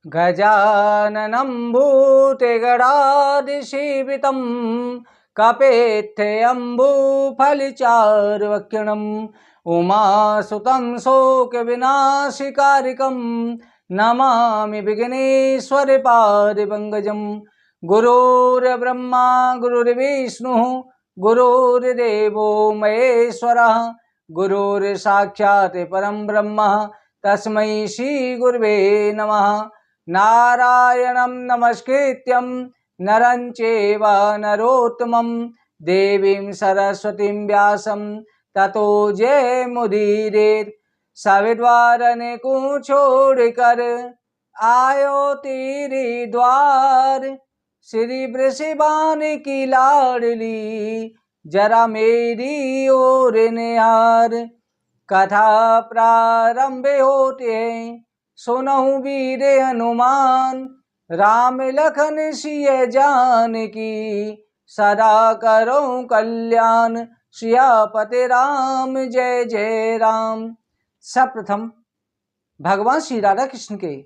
गजाननं भूतगणादिसेवितं कपेत्थ्यम्बुफलचारुवक्यणम् उमासुतं शोकविनाशकारिकं नमामि विघ्नेश्वरपादपङ्कजं। गुरुर्ब्रह्मा गुरुर्विष्णुः गुरुर्देवो महेश्वरः गुरुर्साक्षात् परं ब्रह्म तस्मै श्रीगुरवे नमः। नारायणं नमस्कृत्यं नरं चैव नरोत्तमं देवीं सरस्वतीं व्यासं ततो जयमुदीरयेत्। सविद्वारने को छोड़कर आयो तेरे द्वार, श्री वृषभानु की लाडली जरा मेरी ओर निहार। कथा प्रारंभ होते हैं सुनहु वीर हनुमान, राम लखन सिय जानकी सदा करो कल्याण। सियापति राम जय जय राम। सर्वप्रथम भगवान श्री राधा कृष्ण के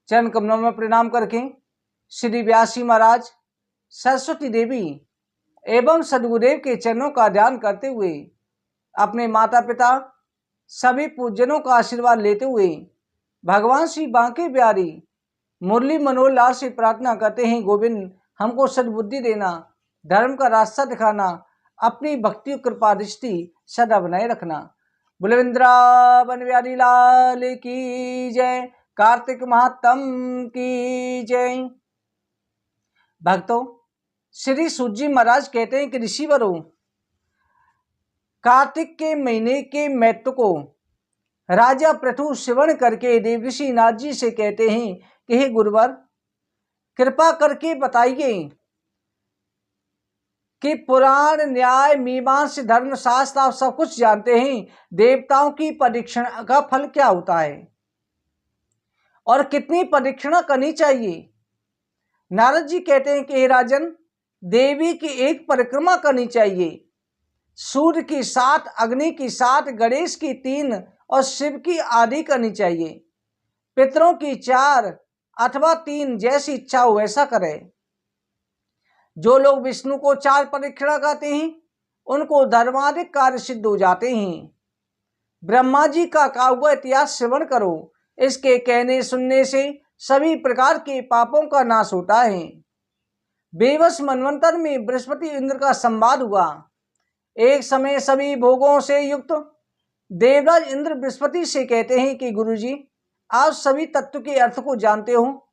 चरण कमलों में प्रणाम करके श्री व्यासी महाराज, सरस्वती देवी एवं सदगुरुदेव के चरणों का ध्यान करते हुए अपने माता पिता सभी पूजनों का आशीर्वाद लेते हुए भगवान श्री बांके बिहारी मुरली मनोहर लाल से प्रार्थना करते हैं, गोविंद हमको सद्बुद्धि देना, धर्म का रास्ता दिखाना, अपनी भक्ति कृपा दृष्टि सदा बनाए रखना। बोले वृंदावन बिहारी लाल की जय, कार्तिक महात्म की जय। भक्तों, श्री सूत जी महाराज कहते हैं कि ऋषिवरों, कार्तिक के महीने के महत्व को राजा पृथु श्रवण करके देवऋषि नाथ जी से कहते हैं कि हे गुरुवर, कृपा करके बताइए कि पुराण न्याय मीमांसा धर्म शास्त्र आप सब कुछ जानते हैं, देवताओं की परीक्षण का फल क्या होता है और कितनी परीक्षणा करनी चाहिए। नारद जी कहते हैं कि हे राजन, देवी की एक परिक्रमा करनी चाहिए, सूर्य की 7, अग्नि की 7, गणेश की 3 और शिव की आदि करनी चाहिए। पितरों की 4 अथवा 3, जैसी इच्छा हो वैसा करे। जो लोग विष्णु को 4 परिक्रमा करते हैं उनको धर्माधिक कार्य सिद्ध हो जाते हैं। ब्रह्मा जी का कहा हुआ इतिहास श्रवण करो, इसके कहने सुनने से सभी प्रकार के पापों का नाश होता है। बेवस मनवंतर में बृहस्पति इंद्र का संवाद हुआ। एक समय सभी भोगों से युक्त देवराज इंद्र बृहस्पति से कहते हैं कि गुरुजी, आप सभी तत्व के अर्थ को जानते हो।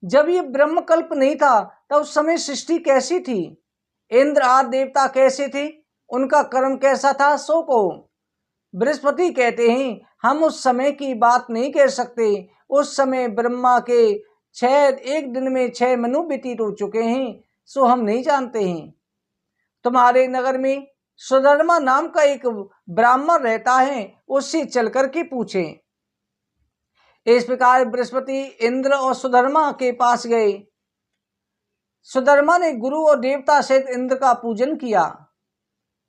जब ये ब्रह्मकल्प नहीं था तब उस समय सृष्टि कैसी थी, इंद्र आदि देवता कैसे थे, उनका कर्म कैसा था, सो को। बृहस्पति कहते हैं हम उस समय की बात नहीं कह सकते। उस समय ब्रह्मा के 1 दिन में 6 मनु व्यतीत हो चुके हैं, सो हम नहीं जानते हैं। तुम्हारे नगर में सुधर्मा नाम का एक ब्राह्मण रहता है, उससे चलकर के पूछें। इस प्रकार बृहस्पति इंद्र और सुधर्मा के पास गए। सुधर्मा ने गुरु और देवता सहित इंद्र का पूजन किया।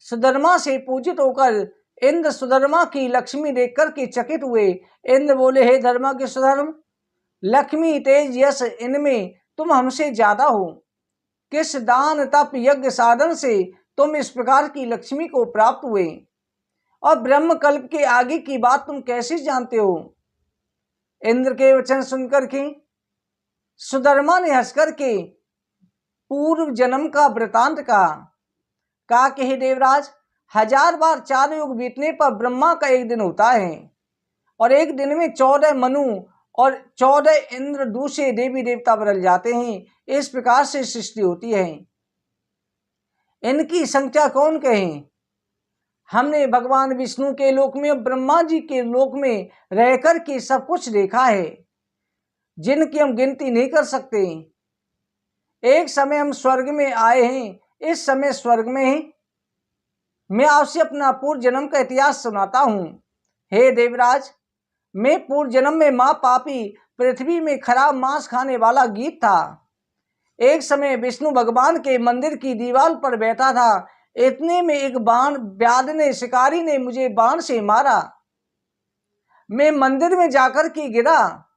सुधर्मा से पूजित होकर इंद्र सुधर्मा की लक्ष्मी देखकर के चकित हुए। इंद्र बोले, हे धर्मा के सुधर्म, लक्ष्मी तेज यश इनमें तुम हमसे ज्यादा हो। किस दान तप यज्ञ साधन से तुम इस प्रकार की लक्ष्मी को प्राप्त हुए और ब्रह्म कल्प के आगे की बात तुम कैसे जानते हो। इंद्र के वचन सुनकर के सुधर्मा ने हंसकर के पूर्व जन्म का वृतांत कहा कि हे देवराज, 1000 बार 4 युग बीतने पर ब्रह्मा का एक दिन होता है और एक दिन में 14 मनु और 14 इंद्र दूसरे देवी देवता बदल जाते हैं। इस प्रकार से सृष्टि होती है। इनकी संख्या कौन कहे। हमने भगवान विष्णु के लोक में और ब्रह्मा जी के लोक में रहकर के सब कुछ देखा है, जिनकी हम गिनती नहीं कर सकते। एक समय हम स्वर्ग में आए हैं, इस समय स्वर्ग में हैं। मैं आपसे अपना पूर्व जन्म का इतिहास सुनाता हूं। हे देवराज, मैं पूर्व जन्म में मां पापी पृथ्वी में खराब मांस खाने वाला गीत था। एक समय विष्णु भगवान के मंदिर की दीवार पर बैठा था। इतने में एक बाण व्याध ने, शिकारी ने मुझे बाण से मारा। मैं मंदिर में जाकर के गिरा।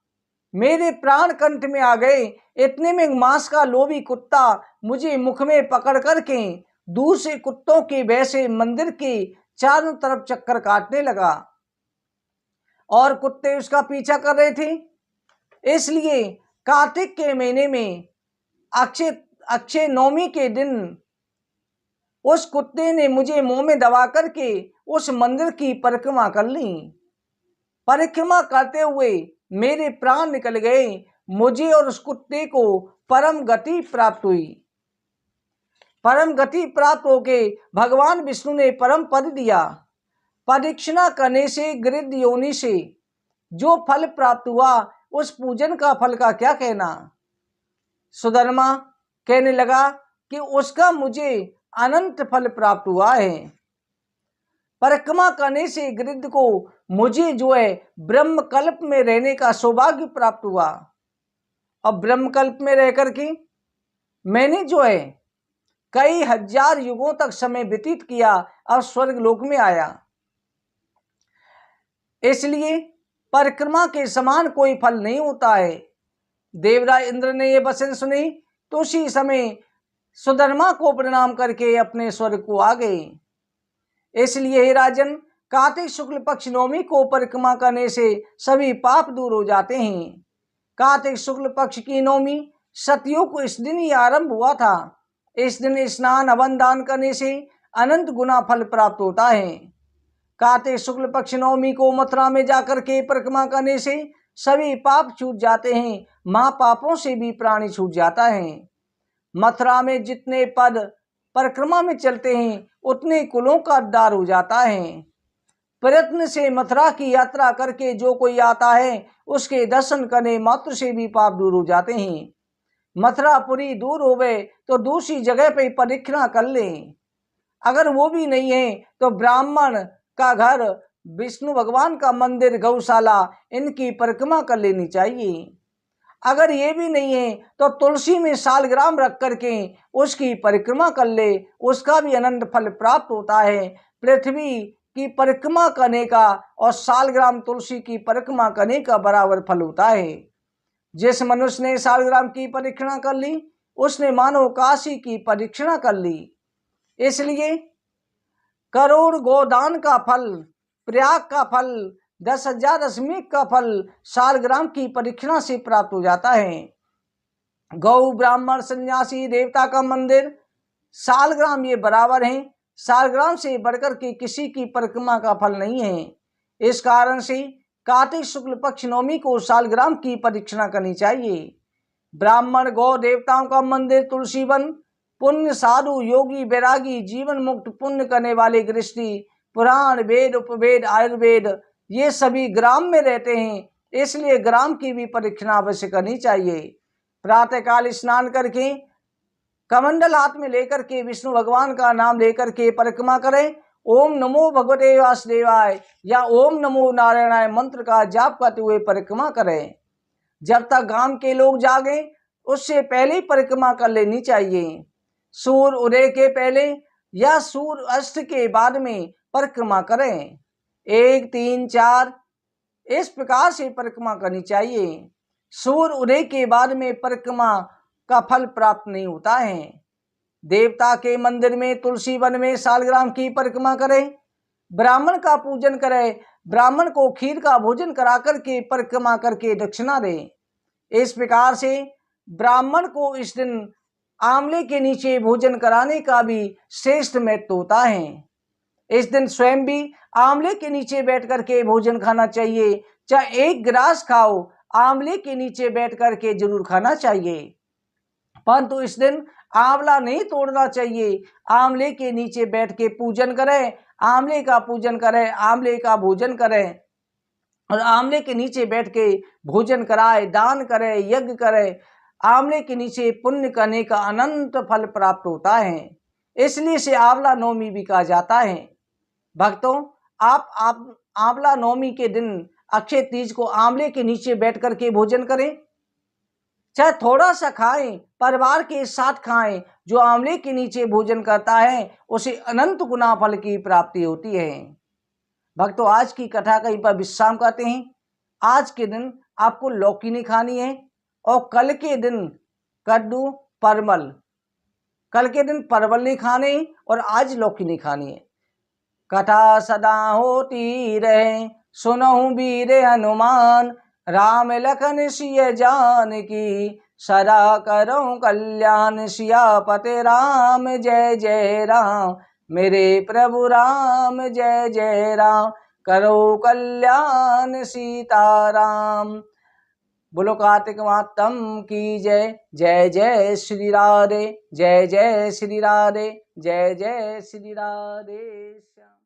मेरे प्राण कंठ में आ गए। इतने में मांस का लोभी कुत्ता मुझे मुख में पकड़ करके दूर से कुत्तों के वैसे मंदिर के चारों तरफ चक्कर काटने लगा और कुत्ते उसका पीछा कर रहे थे। इसलिए कार्तिक के महीने में अक्षय अक्षय नवमी के दिन उस कुत्ते ने मुझे मुंह में दबा करके उस मंदिर की परिक्रमा कर ली। परिक्रमा करते हुए मेरे प्राण निकल गए। मुझे और उस कुत्ते को परम गति प्राप्त हुई। परम गति प्राप्त होके भगवान विष्णु ने परम पद दिया। प्रदक्षिणा करने से गिरिध योनि से जो फल प्राप्त हुआ उस पूजन का फल का क्या कहना। सुदामा कहने लगा कि उसका मुझे अनंत फल प्राप्त हुआ है। परिक्रमा करने से गिरिध को मुझे जो है ब्रह्मकल्प में रहने का सौभाग्य प्राप्त हुआ। अब ब्रह्मकल्प में रह करके मैंने जो है कई हजार युगों तक समय व्यतीत किया। अब स्वर्ग लोक में आया। इसलिए परिक्रमा के समान कोई फल नहीं होता है। देवराज इंद्र ने यह वचन सुनी तो उसी समय सुदामा को प्रणाम करके अपने स्वर्ग को आ गए। इसलिए हे राजन, कार्तिक शुक्ल पक्ष नवमी को परिक्रमा करने से सभी पाप दूर हो जाते हैं। कार्तिक शुक्ल पक्ष की नवमी सतयुग को इस दिन ही आरंभ हुआ था। इस दिन स्नान हवन दान करने से अनंत गुना फल प्राप्त होता है। कार्तिक शुक्ल पक्ष नवमी को मथुरा में जाकर के परिक्रमा करने से सभी पाप छूट जाते हैं। महापापों से भी प्राणी छूट जाता है। मथुरा में जितने पद परिक्रमा में चलते हैं उतने कुलों का उद्धार हो जाता है। प्रयत्न से मथुरा की यात्रा करके जो कोई आता है उसके दर्शन करने मात्र से भी पाप दूर हो जाते हैं। मथुरापुरी दूर हो गए तो दूसरी जगह पे परिक्रमा कर लें। अगर वो भी नहीं है तो ब्राह्मण का घर, विष्णु भगवान का मंदिर, गौशाला, इनकी परिक्रमा कर लेनी चाहिए। अगर ये भी नहीं है तो तुलसी में सालग्राम रख करके उसकी परिक्रमा कर ले, उसका भी अनंत फल प्राप्त होता है। पृथ्वी की परिक्रमा करने का और सालग्राम तुलसी की परिक्रमा करने का बराबर फल होता है। जिस मनुष्य ने सालग्राम की परिक्रमा कर ली उसने मानो काशी की परिक्रमा कर ली। इसलिए करोड़ गोदान का फल, प्रयाग का फल, 10,000 अश्वमेध का फल सालग्राम की परिक्रमा से प्राप्त हो जाता है। गौ, ब्राह्मण, सन्यासी, देवता का मंदिर, सालग्राम ये बराबर हैं। सालग्राम से बढ़कर के किसी की परिक्रमा का फल नहीं है। इस कारण से कार्तिक शुक्ल पक्ष नवमी को सालग्राम की परिक्रमा करनी चाहिए। ब्राह्मण, गौ, देवताओं का मंदिर, तुलसी वन, पुण्य साधु, योगी, बैरागी, जीवन मुक्त पुण्य करने वाले गृहस्थी, पुराण, वेद, उपवेद, आयुर्वेद, ये सभी ग्राम में रहते हैं। इसलिए ग्राम की भी परिक्रमा अवश्य करनी चाहिए। प्रातःकाल स्नान करके कमंडल हाथ में लेकर के विष्णु भगवान का नाम लेकर के परिक्रमा करें। ओम नमो भगवते वासुदेवाय या ओम नमो नारायणाय मंत्र का जाप करते हुए परिक्रमा करें। जब तक गांव के लोग जागे उससे पहले ही परिक्रमा कर लेनी चाहिए। सूर्य उदय के पहले या सूर्य अस्त के बाद में परिक्रमा करें। 1, 3, 4 इस प्रकार से परिक्रमा करनी चाहिए। सूर्य उदय के बाद में परिक्रमा का फल प्राप्त नहीं होता है। देवता के मंदिर में, तुलसी वन में सालग्राम की परिक्रमा करें। ब्राह्मण का पूजन करें। ब्राह्मण को खीर का भोजन करा करके परिक्रमा करके दक्षिणा दें। इस प्रकार से ब्राह्मण को इस दिन आंवले के नीचे भोजन कराने का भी श्रेष्ठ महत्व होता है। इस दिन स्वयं भी आंवले के नीचे बैठ करके भोजन खाना चाहिए। चाहे 1 गिलास खाओ, आंवले के नीचे बैठ करके जरूर खाना चाहिए। परंतु इस दिन आंवला नहीं तोड़ना चाहिए। आंवले के नीचे बैठ के पूजन करें, आंवले का पूजन करें, आंवले का भोजन करें और आंवले के नीचे बैठ के भोजन कराए, दान करें, यज्ञ करें। आंवले के नीचे पुण्य करने का अनंत फल प्राप्त होता है। इसलिए इसे आंवला नवमी भी कहा जाता है। भक्तों, आप आंवला नवमी के दिन अक्षय तीज को आंवले के नीचे बैठ करके भोजन करें। चाहे थोड़ा सा खाएं, परिवार के साथ खाएं। जो आंवले के नीचे भोजन करता है उसे अनंत गुना फल की प्राप्ति होती है। भक्तों, आज की कथा कहीं पर विश्राम करते हैं। आज के दिन आपको लौकी नहीं खानी है, और कल के दिन कद्दू परवल, कल के दिन परवल नहीं खाने और आज लौकी नहीं खानी है। कथा सदा होती रहे सुनहु वीर हनुमान, राम लखन सिय जानकी सदा करो कल्याण। सियापति राम जय जय राम, मेरे प्रभु राम जय जय राम, करो कल्याण सीताराम। बोलो कार्तिक मातम की जय। जय जय श्री राधे, जय जय श्री राधे, जय जय श्री राधे श्याम।